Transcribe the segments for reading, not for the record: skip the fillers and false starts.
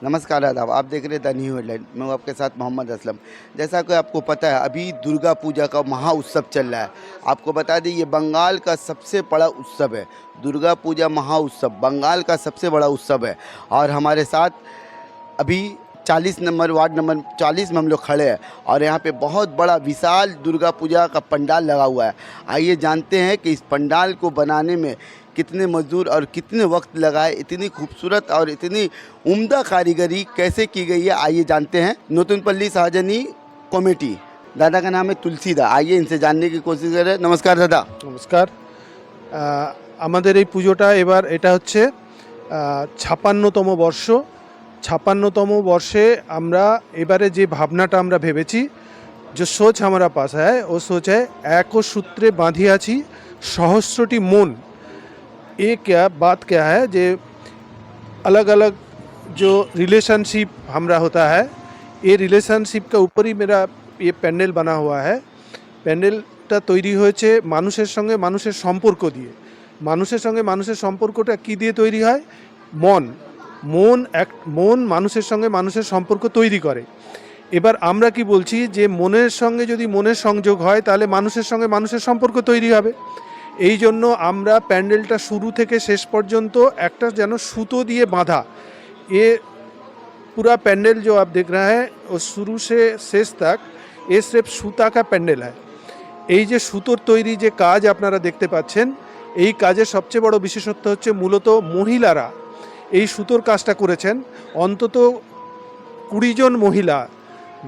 नमस्कार आदाब, आप देख रहे द न्यू हेडलाइन। मैं हूं आपके साथ मोहम्मद असलम। जैसा कि आपको पता है, अभी दुर्गा पूजा का महाउत्सव चल रहा है। आपको बता दें, ये बंगाल का सबसे बड़ा उत्सव है। दुर्गा पूजा महाउत्सव बंगाल का सबसे बड़ा उत्सव है। और हमारे साथ अभी 40 नंबर वार्ड नंबर 40 में हम लोग खड़े हैं और यहाँ पे बहुत बड़ा विशाल दुर्गा पूजा का पंडाल लगा हुआ है। आइए जानते हैं कि इस पंडाल को बनाने में कितने मजदूर और कितने वक्त लगा है, इतनी खूबसूरत और इतनी उम्दा कारीगरी कैसे की गई है। आइए जानते हैं। नूतनपल्ली शाहजनी कमेटी, दादा का नाम है तुलसीदा। आइए इनसे जानने की कोशिश करें। नमस्कार दादा। নমস্কার। আমাদের এই পুজোটা এবার এটা হচ্ছে ৫৬তম বর্ষ। ৫৬তম বর্ষে আমরা এবারে যে ভাবনাটা আমরা ভেবেছি, যে সোচ हमारा पास है वो सोच है এক সূত্রে বাঁধিয়াছি সহস্রটি মন। ये क्या बात क्या है, যে अलग अलग जो रिलेशनशिप हमारा होता है, ये रिलेशनशिप के ऊपर ही मेरा ये पैंडल बना हुआ है। প্যান্ডেলটা তৈরি হয়েছে মানুষের সঙ্গে মানুষের সম্পর্ক দিয়ে। মানুষের সঙ্গে মানুষের সম্পর্কটা কী দিয়ে তৈরি হয়? মন। মন মানুষের সঙ্গে মানুষের সম্পর্ক তৈরি করে। এবার আমরা কি বলছি, যে মনের সঙ্গে যদি মনের সংযোগ হয় তাহলে মানুষের সঙ্গে মানুষের সম্পর্ক তৈরি হবে। এই জন্য আমরা প্যান্ডেলটা শুরু থেকে শেষ পর্যন্ত একটা যেন সুতো দিয়ে বাঁধা। ये पूरा पैंडल जो आप देख रहे हैं वो शुरू से शेष तक ये सिर्फ सूता का पैंडल है। এই যে সুতোর তৈরি যে কাজ আপনারা দেখতে পাচ্ছেন, এই কাজের সবচেয়ে বড় বিশেষত্ব হচ্ছে মূলত মহিলারা এই সুতোর কাজটা করেছেন। অন্তত ২০ জন মহিলা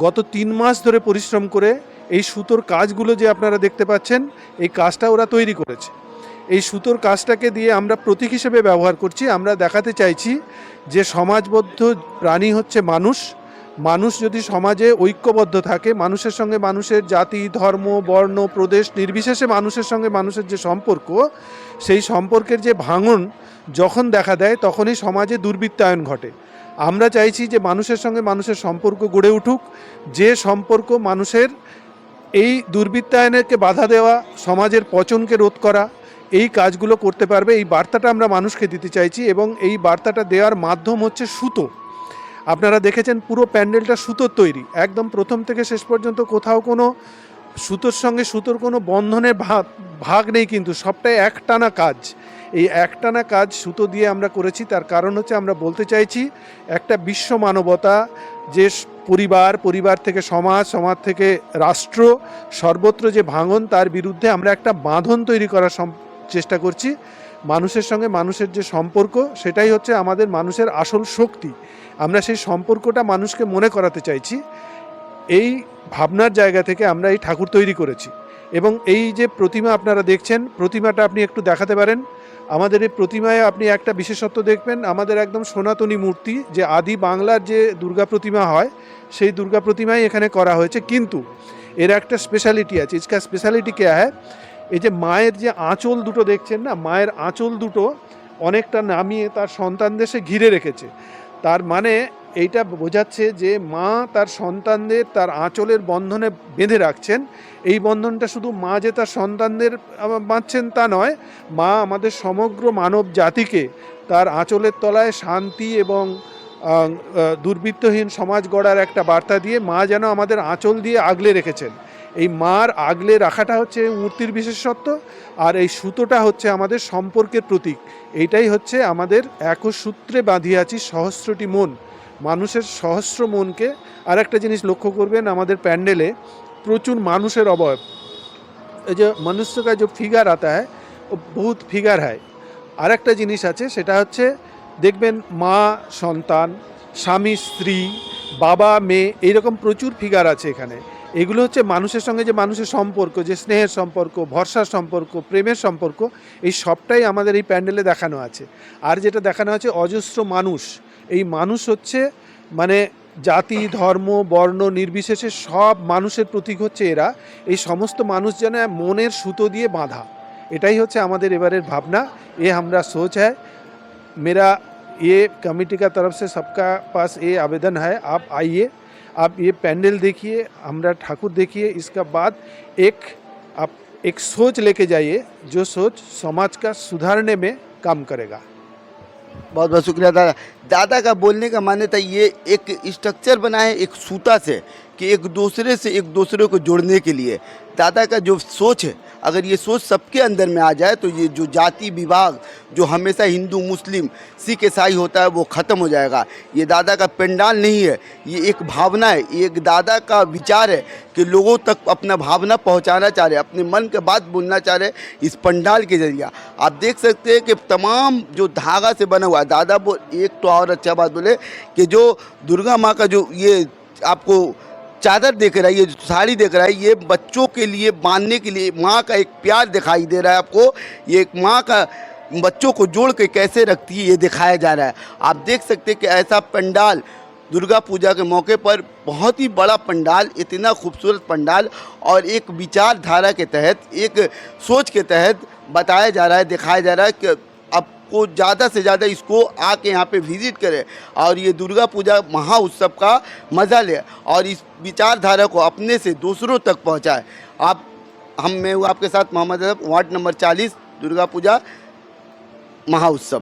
গত ৩ মাস ধরে পরিশ্রম করে এই সুতোর কাজগুলো যে আপনারা দেখতে পাচ্ছেন, এই কাজটা ওরা তৈরি করেছে। এই সুতোর কাজটাকে দিয়ে আমরা প্রতীক হিসেবে ব্যবহার করছি। আমরা দেখাতে চাইছি যে সমাজবদ্ধ প্রাণী হচ্ছে মানুষ। মানুষ যদি সমাজে ঐক্যবদ্ধ থাকে, মানুষের সঙ্গে মানুষের জাতি, ধর্ম, বর্ণ, প্রদেশ নির্বিশেষে মানুষের সঙ্গে মানুষের যে সম্পর্ক, সেই সম্পর্কের যে ভাঙন যখন দেখা দেয় তখনই সমাজে দুর্বৃত্তায়ন ঘটে। আমরা চাইছি যে মানুষের সঙ্গে মানুষের সম্পর্ক গড়ে উঠুক, যে সম্পর্ক মানুষের এই দুর্বৃত্তায়নকে বাধা দেওয়া, সমাজের পচনকে রোধ করা, এই কাজগুলো করতে পারবে। এই বার্তাটা আমরা মানুষকে দিতে চাইছি এবং এই বার্তাটা দেওয়ার মাধ্যম হচ্ছে সুতো। আপনারা দেখেছেন পুরো প্যান্ডেলটা সুতোর তৈরি, একদম প্রথম থেকে শেষ পর্যন্ত কোথাও কোনো সুতোর সঙ্গে সুতোর কোনো বন্ধনের ভাগ নেই, কিন্তু সবটাই একটানা কাজ। এই একটানা কাজ সুতো দিয়ে আমরা করেছি। তার কারণ হচ্ছে আমরা বলতে চাইছি একটা বিশ্ব মানবতা, যে পরিবার থেকে সমাজ, সমাজ থেকে রাষ্ট্র, সর্বত্র যে ভাঙন, তার বিরুদ্ধে আমরা একটা বাঁধন তৈরি করার চেষ্টা করছি। মানুষের সঙ্গে মানুষের যে সম্পর্ক, সেটাই হচ্ছে আমাদের মানুষের আসল শক্তি। আমরা সেই সম্পর্কটা মানুষকে মনে করাতে চাইছি। এই ভাবনার জায়গা থেকে আমরা এই ঠাকুর তৈরি করেছি। এবং এই যে প্রতিমা আপনারা দেখছেন, প্রতিমাটা আপনি একটু দেখাতে পারেন। আমাদের এই প্রতিমায় আপনি একটা বিশেষত্ব দেখবেন, আমাদের একদম সনাতনী মূর্তি, যে আদি বাংলার যে দুর্গা প্রতিমা হয়, সেই দুর্গা প্রতিমাই এখানে করা হয়েছে। কিন্তু এর একটা স্পেশালিটি আছে। इसका স্পেশালিটি क्या है, এই যে মায়ের যে আঁচল দুটো দেখছেন না, মায়ের আঁচল দুটো অনেকটা নামিয়ে তার সন্তানদের সে ঘিরে রেখেছে। তার মানে এইটা বোঝাচ্ছে যে মা তার সন্তানদের তার আঁচলের বন্ধনে বেঁধে রাখছেন। এই বন্ধনটা শুধু মা যে তার সন্তানদের বাঁধছেন তা নয়, মা আমাদের সমগ্র মানব জাতিকে তার আঁচলের তলায় শান্তি এবং দুর্বৃত্তহীন সমাজ গড়ার একটা বার্তা দিয়ে মা যেন আমাদের আঁচল দিয়ে আগলে রেখেছেন। এই মার আগলে রাখাটা হচ্ছে মূর্তির বিশেষত্ব, আর এই সুতোটা হচ্ছে আমাদের সম্পর্কের প্রতীক। এইটাই হচ্ছে আমাদের একসূত্রে বাঁধিয়াছি সহস্রটি মন, মানুষের সহস্র মনকে। আর একটা জিনিস লক্ষ্য করবেন, আমাদের প্যান্ডেলে প্রচুর মানুষের অবয়ব। এই যে মনুষ্য কা যে ফিগার আতা হ্যায় ও বহুত ফিগার হয়। আর একটা জিনিস আছে, সেটা হচ্ছে দেখবেন মা সন্তান, স্বামী স্ত্রী, বাবা মেয়ে, এইরকম প্রচুর ফিগার আছে এখানে। এগুলো হচ্ছে মানুষের সঙ্গে যে মানুষের সম্পর্ক, যে স্নেহের সম্পর্ক, ভরসার সম্পর্ক, প্রেমের সম্পর্ক, এই সবটাই আমাদের এই প্যান্ডেলে দেখানো আছে। আর যেটা দেখানো আছে অজস্র মানুষ। এই মানুষ হচ্ছে মানে জাতি, ধর্ম, বর্ণ নির্বিশেষে সব মানুষের প্রতীক হচ্ছে এরা। এই সমস্ত মানুষ যেন মনের সুতো দিয়ে বাঁধা, এটাই হচ্ছে আমাদের এবারের ভাবনা। এ আমরা সোচ হ্যায়। मेरा ये कमेटी का तरफ से सबका पास ये आवेदन है, आप आइए, आप ये पैंडल देखिए, हमरा ठाकुर देखिए। इसका बाद आप एक सोच लेके जाइए, जो सोच समाज का सुधारने में काम करेगा। बहुत बहुत शुक्रिया दादा। दादा का बोलने का मान्यता ये एक स्ट्रक्चर बना है एक सूता से कि एक दूसरे से एक दूसरे को जोड़ने के लिए। दादा का जो सोच है, अगर ये सोच सबके अंदर में आ जाए तो ये जो जाति विभाग जो हमेशा हिंदू मुस्लिम सिख ईसाई होता है वो ख़त्म हो जाएगा। ये दादा का पंडाल नहीं है, ये एक भावना है, ये एक दादा का विचार है कि लोगों तक अपना भावना पहुंचाना चाह रहे, अपने मन के बात बोलना चाह रहे इस पंडाल के जरिए। आप देख सकते हैं कि तमाम जो धागा से बना हुआ है, दादा वो एक तो और अच्छा बात बोले कि जो दुर्गा माँ का जो ये आपको चादर देख रहा है, ये जो साड़ी देख रहा है, ये बच्चों के लिए बांधने के लिए माँ का एक प्यार दिखाई दे रहा है आपको। ये एक माँ का बच्चों को जोड़ के कैसे रखती है ये दिखाया जा रहा है। आप देख सकते हैं कि ऐसा पंडाल दुर्गा पूजा के मौके पर बहुत ही बड़ा पंडाल, इतना खूबसूरत पंडाल और एक विचारधारा के तहत, एक सोच के तहत बताया जा रहा है, दिखाया जा रहा है कि आपको ज़्यादा से ज़्यादा इसको आके यहाँ पे विज़िट करें और ये दुर्गा पूजा महा उत्सव का मज़ा लें और इस विचारधारा को अपने से दूसरों तक पहुँचाएं। मैं हूँ आपके साथ मोहम्मद असफ, वार्ड नंबर 40, दुर्गा पूजा महा उत्सव।